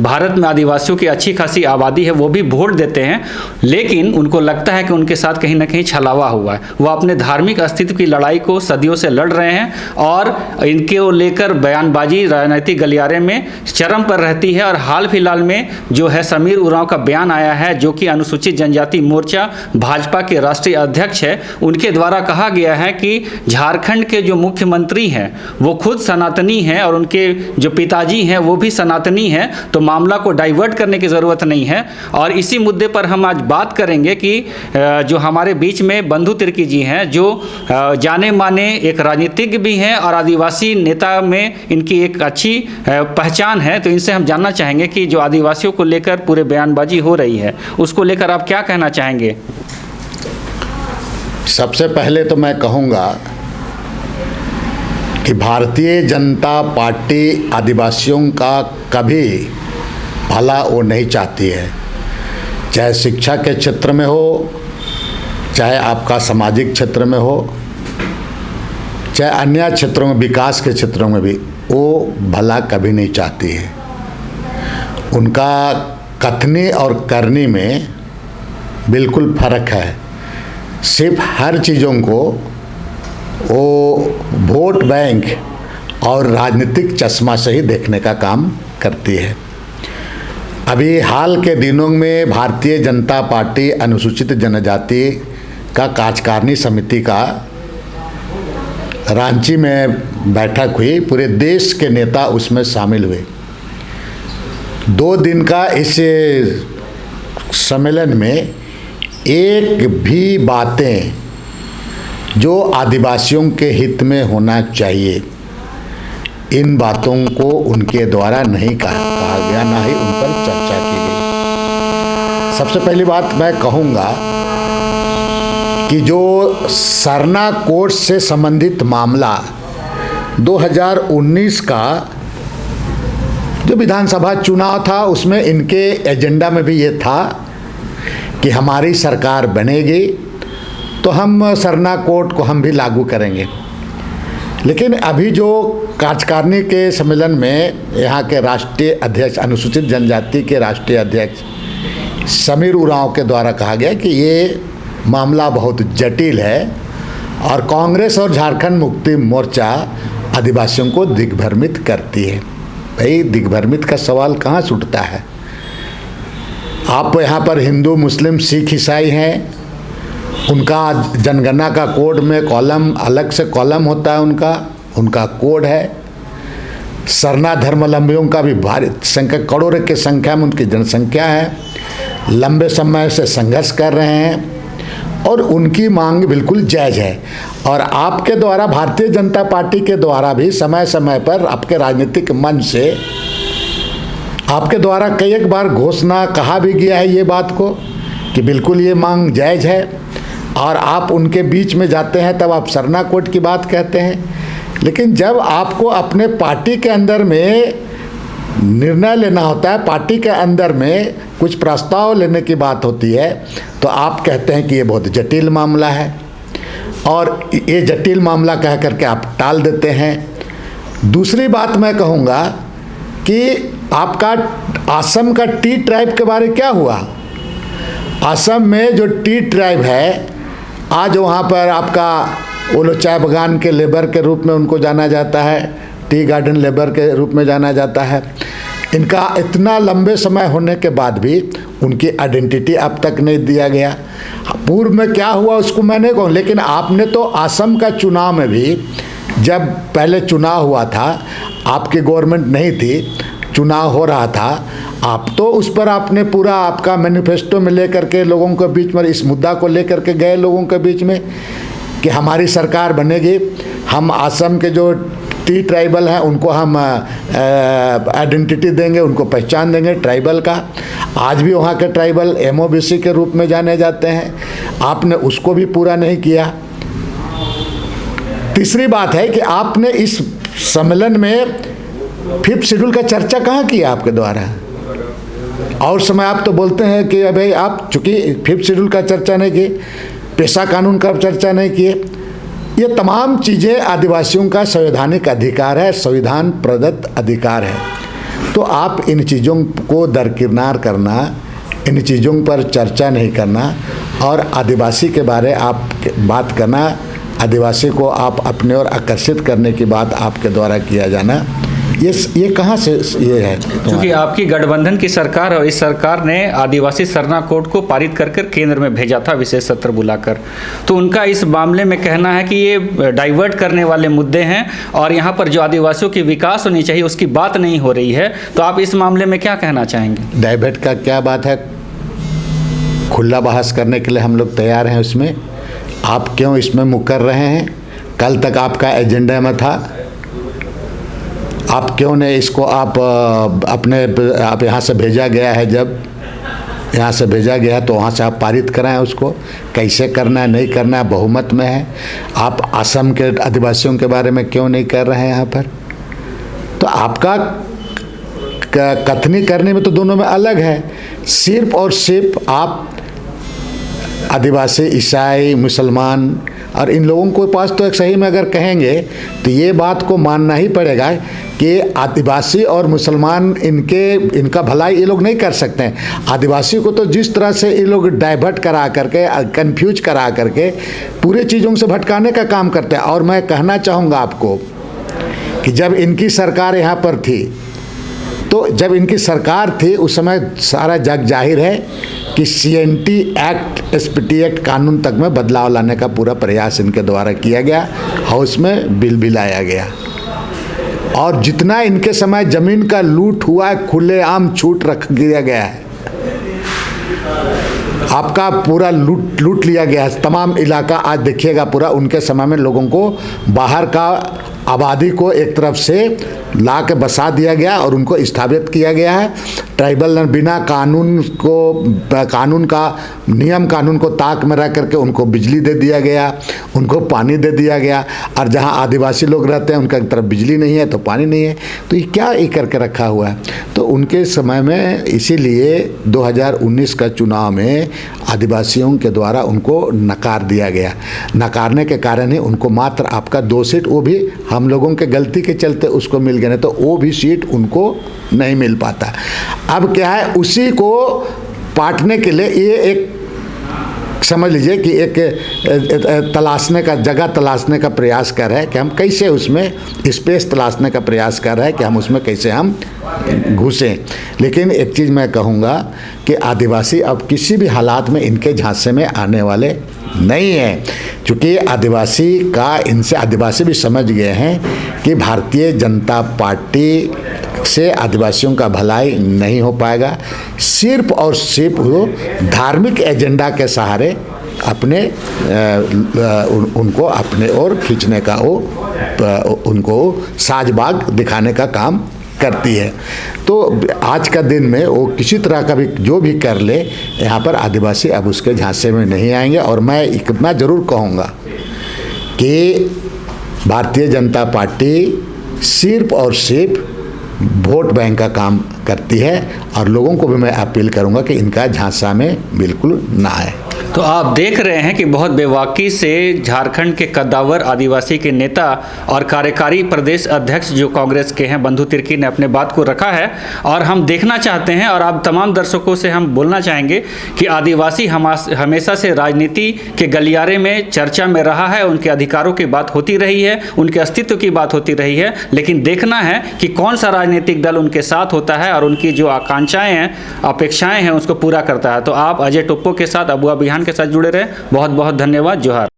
भारत में आदिवासियों की अच्छी खासी आबादी है, वो भी वोट देते हैं, लेकिन उनको लगता है कि उनके साथ कहीं ना कहीं छलावा हुआ है। वो अपने धार्मिक अस्तित्व की लड़ाई को सदियों से लड़ रहे हैं और इनके लेकर बयानबाजी राजनीतिक गलियारे में चरम पर रहती है। और हाल फिलहाल में जो है समीर उरांव का बयान आया है, जो कि अनुसूचित जनजाति मोर्चा भाजपा के राष्ट्रीय अध्यक्ष है, उनके द्वारा कहा गया है कि झारखंड के जो मुख्यमंत्री हैं वो खुद सनातनी हैं और उनके जो पिताजी हैं वो भी सनातनी हैं, तो मामला को डाइवर्ट करने की ज़रूरत नहीं है। और इसी मुद्दे पर हम आज बात करेंगे कि जो हमारे बीच में बंधु तिर्की जी हैं, जो जाने माने एक राजनीतिज्ञ भी हैं और आदिवासी नेता में इनकी एक अच्छी पहचान है, तो इनसे हम जानना चाहेंगे कि जो आदिवासियों को लेकर पूरे बयानबाजी हो रही है उसको लेकर आप क्या कहना चाहेंगे। सबसे पहले तो मैं कहूँगा कि भारतीय जनता पार्टी आदिवासियों का कभी भला वो नहीं चाहती है, चाहे शिक्षा के क्षेत्र में हो, चाहे आपका सामाजिक क्षेत्र में हो, चाहे अन्य क्षेत्रों में, विकास के क्षेत्रों में भी वो भला कभी नहीं चाहती है। उनका कथनी और करनी में बिल्कुल फर्क है। सिर्फ हर चीज़ों को वो वोट बैंक और राजनीतिक चश्मा से ही देखने का काम करती है। अभी हाल के दिनों में भारतीय जनता पार्टी अनुसूचित जनजाति का कार्यकारिणी समिति का रांची में बैठक हुई। पूरे देश के नेता उसमें शामिल हुए। 2 दिन का इस सम्मेलन में एक भी बातें जो आदिवासियों के हित में होना चाहिए, इन बातों को उनके द्वारा नहीं कहा गया, ना ही उन पर चर्चा की गई। सबसे पहली बात मैं कहूँगा कि जो सरना कोर्ट से संबंधित मामला 2019 का जो विधानसभा चुनाव था, उसमें इनके एजेंडा में भी ये था कि हमारी सरकार बनेगी तो हम सरना कोर्ट को हम भी लागू करेंगे। लेकिन अभी जो कार्यकारिणी के सम्मेलन में यहाँ के राष्ट्रीय अध्यक्ष, अनुसूचित जनजाति के राष्ट्रीय अध्यक्ष समीर उरांव के द्वारा कहा गया कि ये मामला बहुत जटिल है और कांग्रेस और झारखंड मुक्ति मोर्चा आदिवासियों को दिग्भ्रमित करती है। भाई, दिग्भ्रमित का सवाल कहाँ से उठता है? आप यहाँ पर हिंदू, मुस्लिम, सिख, ईसाई हैं, उनका जनगणना का कोड में कॉलम, अलग से कॉलम होता है, उनका कोड है। सरना धर्मावलंबियों का भी भारी संख्या, करोड़ों की संख्या में उनकी जनसंख्या है, लंबे समय से संघर्ष कर रहे हैं और उनकी मांग बिल्कुल जायज़ है। और आपके द्वारा, भारतीय जनता पार्टी के द्वारा भी समय समय पर आपके राजनीतिक मंच से आपके द्वारा कई एक बार घोषणा कहा भी गया है ये बात को कि बिल्कुल ये मांग जायज़ है, और आप उनके बीच में जाते हैं तब आप सरना कोर्ट की बात कहते हैं। लेकिन जब आपको अपने पार्टी के अंदर में निर्णय लेना होता है, पार्टी के अंदर में कुछ प्रस्ताव लेने की बात होती है, तो आप कहते हैं कि ये बहुत जटिल मामला है और ये जटिल मामला कह करके आप टाल देते हैं। दूसरी बात मैं कहूँगा कि आपका असम का टी ट्राइब के बारे में क्या हुआ? असम में जो टी ट्राइब है, आज वहाँ पर आपका वो लोग चाय बागान के लेबर के रूप में उनको जाना जाता है, टी गार्डन लेबर के रूप में जाना जाता है। इनका इतना लंबे समय होने के बाद भी उनकी आइडेंटिटी अब तक नहीं दिया गया। पूर्व में क्या हुआ उसको मैं नहीं कहूँ, लेकिन आपने तो असम का चुनाव में भी, जब पहले चुनाव हुआ था, आपकी गवर्नमेंट नहीं थी, चुनाव हो रहा था, आप तो उस पर आपने पूरा आपका मैनिफेस्टो में लेकर के लोगों के बीच में इस मुद्दा को लेकर के गए लोगों के बीच में कि हमारी सरकार बनेगी, हम असम के जो टी ट्राइबल हैं उनको हम आइडेंटिटी देंगे, उनको पहचान देंगे ट्राइबल का। आज भी वहाँ के ट्राइबल MOBC के रूप में जाने जाते हैं, आपने उसको भी पूरा नहीं किया। तीसरी बात है कि आपने इस सम्मेलन में 5th शेड्यूल का चर्चा कहाँ किया आपके द्वारा? और समय आप तो बोलते हैं कि भाई आप चूँकि 5th शेड्यूल का चर्चा नहीं की, पेशा कानून का चर्चा नहीं किए। ये तमाम चीज़ें आदिवासियों का संवैधानिक अधिकार है, संविधान प्रदत्त अधिकार है। तो आप इन चीज़ों को दरकिनार करना, इन चीज़ों पर चर्चा नहीं करना और आदिवासी के बारे आप बात करना, आदिवासी को आप अपने ओर आकर्षित करने की बात आपके द्वारा किया जाना, ये कहाँ से ये है? क्योंकि आपकी गठबंधन की सरकार और इस सरकार ने आदिवासी सरना कोड को पारित कर केंद्र में भेजा था विशेष सत्र बुलाकर, तो उनका इस मामले में कहना है कि ये डाइवर्ट करने वाले मुद्दे हैं और यहाँ पर जो आदिवासियों की विकास होनी चाहिए उसकी बात नहीं हो रही है। तो आप इस मामले में क्या कहना चाहेंगे? डाइवर्ट का क्या बात है? खुला बहस करने के लिए हम लोग तैयार हैं। उसमें आप क्यों इसमें मुकर रहे हैं? कल तक आपका एजेंडा में था, आप क्यों नहीं इसको आप यहाँ से भेजा गया है, जब यहाँ से भेजा गया है तो वहाँ से आप पारित कराएं उसको। कैसे करना है, नहीं करना है, बहुमत में है। आप असम के आदिवासियों के बारे में क्यों नहीं कर रहे हैं यहाँ पर? तो आपका कथनी करने में तो दोनों में अलग है। सिर्फ और सिर्फ आप आदिवासी, ईसाई, मुसलमान और इन लोगों के पास तो एक सही में अगर कहेंगे तो ये बात को मानना ही पड़ेगा कि आदिवासी और मुसलमान इनका भलाई ये लोग नहीं कर सकते हैं। आदिवासी को तो जिस तरह से ये लोग डाइवर्ट करा करके, कंफ्यूज करा करके पूरे चीज़ों से भटकाने का काम करते हैं। और मैं कहना चाहूँगा आपको कि जब इनकी सरकार यहाँ पर थी, तो जब इनकी सरकार थी उस समय सारा जग जाहिर है कि CNT एक्ट, SPT एक्ट कानून तक में बदलाव लाने का पूरा प्रयास इनके द्वारा किया गया, हाउस में बिल भी लाया गया। और जितना इनके समय ज़मीन का लूट हुआ है, खुलेआम छूट रख दिया गया है। आपका पूरा लूट लिया गया है तमाम इलाका। आज देखिएगा पूरा उनके समय में लोगों को बाहर का आबादी को एक तरफ से ला के बसा दिया गया और उनको स्थापित किया गया है। ट्राइबल बिना कानून का नियम कानून को ताक में रख करके उनको बिजली दे दिया गया, उनको पानी दे दिया गया। और जहां आदिवासी लोग रहते हैं उनका तरफ बिजली नहीं है तो पानी नहीं है। तो ये क्या ये करके रखा हुआ है? तो उनके समय में इसीलिए 2019 का चुनाव में आदिवासियों के द्वारा उनको नकार दिया गया। नकारने के कारण ही उनको मात्र आपका 2 सीट, वो भी हम लोगों के गलती के चलते उसको मिल गए, तो वो भी सीट उनको नहीं मिल पाता। अब क्या है, उसी को पाटने के लिए ये एक समझ लीजिए कि एक जगह तलाशने का प्रयास कर रहे हैं कि हम कैसे उसमें स्पेस तलाशने का प्रयास कर रहे हैं कि हम उसमें कैसे हम घुसें। लेकिन एक चीज़ मैं कहूँगा कि आदिवासी अब किसी भी हालात में इनके झांसे में आने वाले नहीं है, क्योंकि आदिवासी भी समझ गए हैं कि भारतीय जनता पार्टी से आदिवासियों का भलाई नहीं हो पाएगा। सिर्फ और सिर्फ वो धार्मिक एजेंडा के सहारे उनको अपने ओर खींचने का उनको साजबाग दिखाने का काम करती है। तो आज का दिन में वो किसी तरह का भी जो भी कर ले, यहाँ पर आदिवासी अब उसके झांसे में नहीं आएंगे। और मैं इतना ज़रूर कहूँगा कि भारतीय जनता पार्टी सिर्फ और सिर्फ वोट बैंक का काम करती है और लोगों को भी मैं अपील करूंगा कि इनका झांसा में बिल्कुल ना आए। तो आप देख रहे हैं कि बहुत बेबाकी से झारखंड के कद्दावर आदिवासी के नेता और कार्यकारी प्रदेश अध्यक्ष जो कांग्रेस के हैं बंधु तिर्की ने अपने बात को रखा है। और हम देखना चाहते हैं और आप तमाम दर्शकों से हम बोलना चाहेंगे कि आदिवासी हमेशा से राजनीति के गलियारे में चर्चा में रहा है, उनके अधिकारों की बात होती रही है, उनके अस्तित्व की बात होती रही है। लेकिन देखना है कि कौन सा राजनीतिक दल उनके साथ होता है और उनकी जो आकांक्षाएं हैं, अपेक्षाएं हैं, उसको पूरा करता है। तो आप अजय टोप्पो के साथ, अबुआ बिहान के साथ जुड़े रहे। बहुत बहुत धन्यवाद। जोहार।